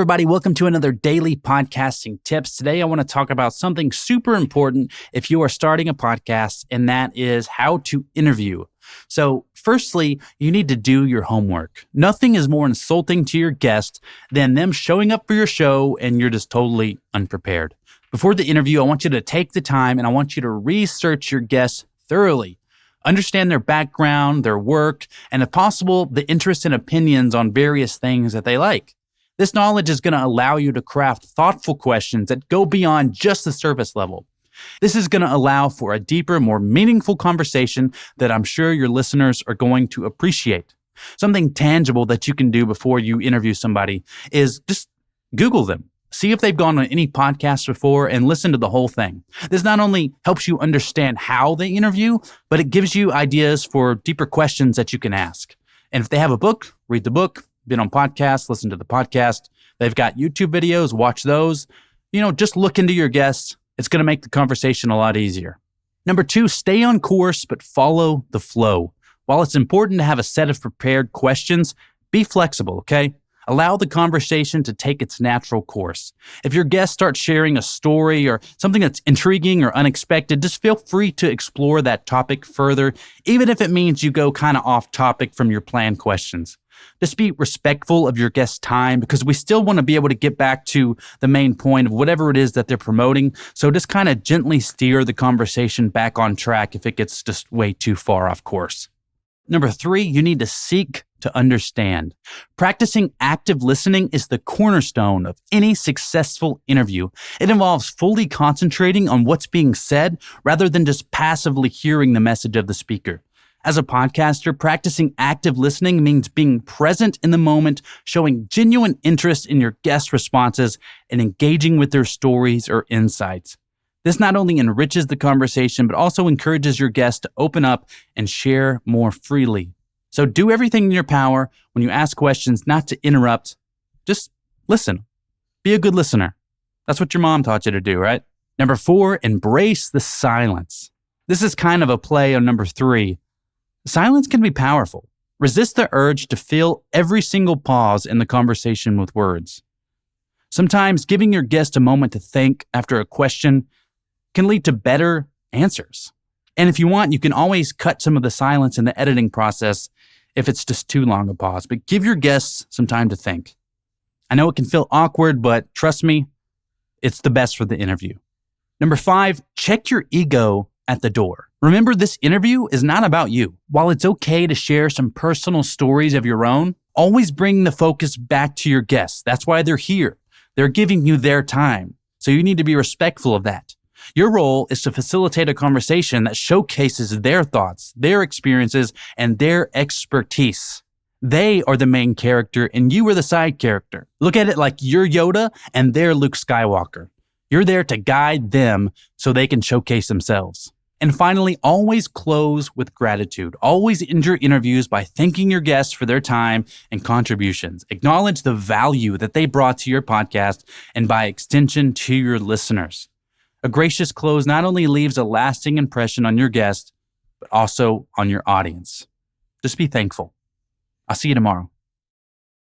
everybody. Welcome to another daily podcasting tips. Today, I want to talk about something super important if you are starting a podcast, and that is how to interview. So firstly, you need to do your homework. Nothing is more insulting to your guest than them showing up for your show and you're just totally unprepared. Before the interview, I want you to take the time and I want you to research your guests thoroughly. Understand their background, their work, and if possible, the interests and opinions on various things that they like. This knowledge is going to allow you to craft thoughtful questions that go beyond just the surface level. This is going to allow for a deeper, more meaningful conversation that I'm sure your listeners are going to appreciate. Something tangible that you can do before you interview somebody is just Google them. See if they've gone on any podcasts before and listen to the whole thing. This not only helps you understand how they interview, but it gives you ideas for deeper questions that you can ask. And if they have a book, read the book. Been on podcasts, listen to the podcast. They've got YouTube videos, watch those. Just look into your guests. It's going to make the conversation a lot easier. Number 2, stay on course, but follow the flow. While it's important to have a set of prepared questions, be flexible, okay? Allow the conversation to take its natural course. If your guest starts sharing a story or something that's intriguing or unexpected, just feel free to explore that topic further, even if it means you go kind of off topic from your planned questions. Just be respectful of your guest's time because we still want to be able to get back to the main point of whatever it is that they're promoting. So just kind of gently steer the conversation back on track if it gets just way too far off course. Number 3, you need to seek to understand. Practicing active listening is the cornerstone of any successful interview. It involves fully concentrating on what's being said rather than just passively hearing the message of the speaker. As a podcaster, practicing active listening means being present in the moment, showing genuine interest in your guest responses, and engaging with their stories or insights. This not only enriches the conversation, but also encourages your guests to open up and share more freely. So do everything in your power when you ask questions, not to interrupt. Just listen. Be a good listener. That's what your mom taught you to do, right? Number 4, embrace the silence. This is kind of a play on number 3. Silence can be powerful. Resist the urge to fill every single pause in the conversation with words. Sometimes giving your guest a moment to think after a question can lead to better answers. And if you want, you can always cut some of the silence in the editing process if it's just too long a pause, but give your guests some time to think. I know it can feel awkward, but trust me, it's the best for the interview. Number 5, check your ego at the door. Remember, this interview is not about you. While it's okay to share some personal stories of your own, always bring the focus back to your guests. That's why they're here. They're giving you their time. So you need to be respectful of that. Your role is to facilitate a conversation that showcases their thoughts, their experiences, and their expertise. They are the main character and you are the side character. Look at it like you're Yoda and they're Luke Skywalker. You're there to guide them so they can showcase themselves. And finally, always close with gratitude. Always end your interviews by thanking your guests for their time and contributions. Acknowledge the value that they brought to your podcast and by extension to your listeners. A gracious close not only leaves a lasting impression on your guest, but also on your audience. Just be thankful. I'll see you tomorrow.